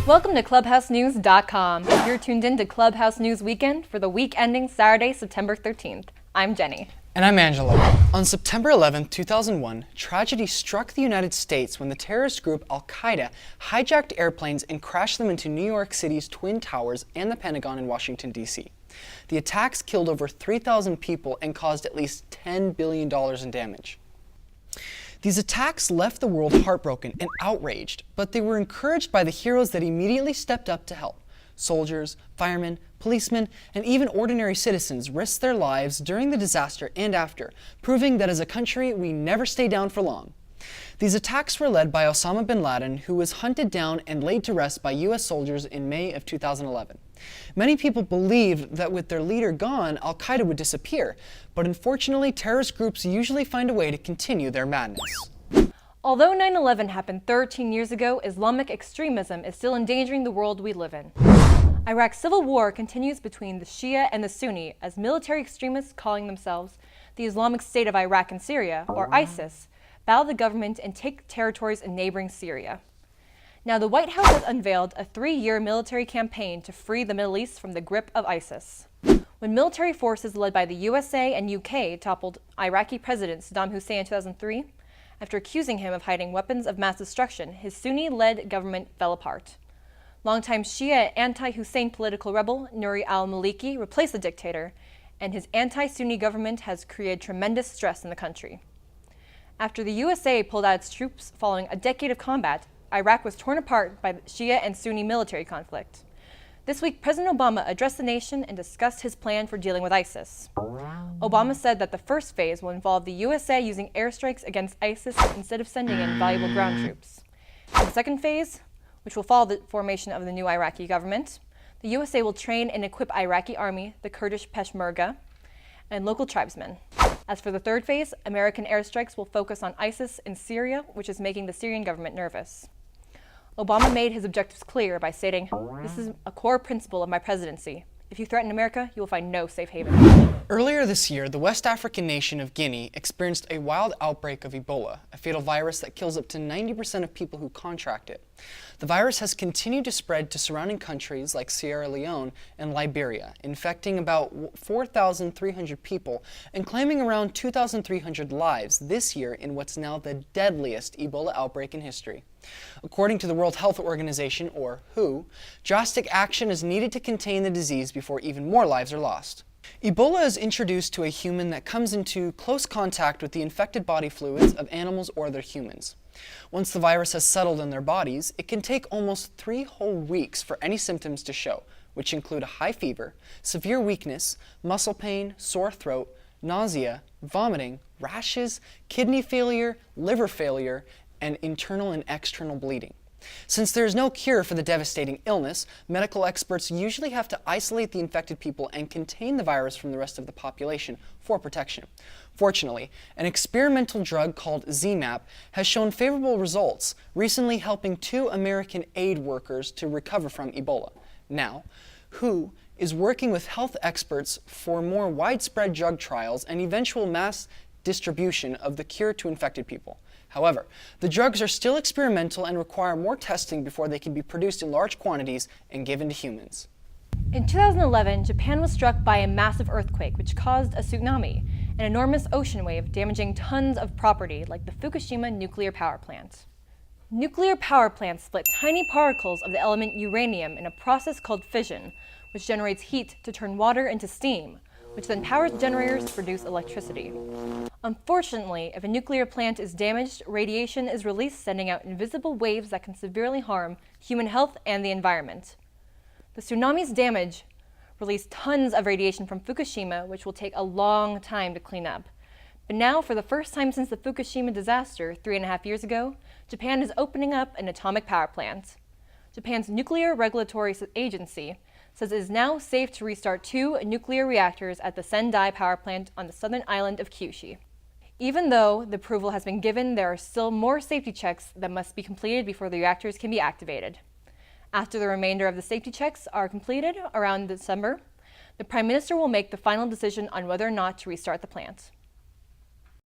Welcome to ClubhouseNews.com. You're tuned in to Clubhouse News Weekend for the week ending Saturday, September 13th. I'm Jenny. And I'm Angelo. On September 11, 2001, tragedy struck the United States when the terrorist group Al-Qaeda hijacked airplanes and crashed them into New York City's Twin Towers and the Pentagon in Washington, D.C. The attacks killed over 3,000 people and caused at least $10 billion in damage. These attacks left the world heartbroken and outraged, but they were encouraged by the heroes that immediately stepped up to help. Soldiers, firemen, policemen, and even ordinary citizens risked their lives during the disaster and after, proving that as a country, we never stay down for long. These attacks were led by Osama bin Laden, who was hunted down and laid to rest by U.S. soldiers in May of 2011. Many people believed that with their leader gone, Al-Qaeda would disappear, but unfortunately, terrorist groups usually find a way to continue their madness. Although 9/11 happened 13 years ago, Islamic extremism is still endangering the world we live in. Iraq's civil war continues between the Shia and the Sunni as military extremists calling themselves the Islamic State of Iraq and Syria, or ISIS, battle the government and take territories in neighboring Syria. Now, the White House has unveiled a 3-year military campaign to free the Middle East from the grip of ISIS. When military forces led by the USA and UK toppled Iraqi President Saddam Hussein in 2003, after accusing him of hiding weapons of mass destruction, his Sunni-led government fell apart. Longtime Shia anti-Hussein political rebel Nouri al-Maliki replaced the dictator, and his anti-Sunni government has created tremendous stress in the country. After the USA pulled out its troops following a decade of combat, Iraq was torn apart by the Shia and Sunni military conflict. This week, President Obama addressed the nation and discussed his plan for dealing with ISIS. Obama said that the first phase will involve the USA using airstrikes against ISIS instead of sending in valuable ground troops. In the second phase, which will follow the formation of the new Iraqi government, the USA will train and equip Iraqi army, the Kurdish Peshmerga, and local tribesmen. As for the third phase, American airstrikes will focus on ISIS in Syria, which is making the Syrian government nervous. Obama made his objectives clear by stating, "This is a core principle of my presidency. If you threaten America, you will find no safe haven." Earlier this year, the West African nation of Guinea experienced a wild outbreak of Ebola, a fatal virus that kills up to 90% of people who contract it. The virus has continued to spread to surrounding countries like Sierra Leone and Liberia, infecting about 4,300 people and claiming around 2,300 lives this year in what's now the deadliest Ebola outbreak in history. According to the World Health Organization, or WHO, drastic action is needed to contain the disease before even more lives are lost. Ebola is introduced to a human that comes into close contact with the infected body fluids of animals or other humans. Once the virus has settled in their bodies, it can take almost 3 whole weeks for any symptoms to show, which include a high fever, severe weakness, muscle pain, sore throat, nausea, vomiting, rashes, kidney failure, liver failure, and internal and external bleeding. Since there is no cure for the devastating illness, medical experts usually have to isolate the infected people and contain the virus from the rest of the population for protection. Fortunately, an experimental drug called ZMapp has shown favorable results, recently helping 2 American aid workers to recover from Ebola. Now, WHO is working with health experts for more widespread drug trials and eventual mass distribution of the cure to infected people. However, the drugs are still experimental and require more testing before they can be produced in large quantities and given to humans. In 2011, Japan was struck by a massive earthquake which caused a tsunami, an enormous ocean wave damaging tons of property like the Fukushima nuclear power plant. Nuclear power plants split tiny particles of the element uranium in a process called fission, which generates heat to turn water into steam, which then powers generators to produce electricity. Unfortunately, if a nuclear plant is damaged, radiation is released, sending out invisible waves that can severely harm human health and the environment. The tsunami's damage released tons of radiation from Fukushima, which will take a long time to clean up. But now, for the first time since the Fukushima disaster 3.5 years ago, Japan is opening up an atomic power plant. Japan's Nuclear Regulatory Agency says it is now safe to restart 2 nuclear reactors at the Sendai power plant on the southern island of Kyushu. Even though the approval has been given, there are still more safety checks that must be completed before the reactors can be activated. After the remainder of the safety checks are completed around December, the Prime Minister will make the final decision on whether or not to restart the plant.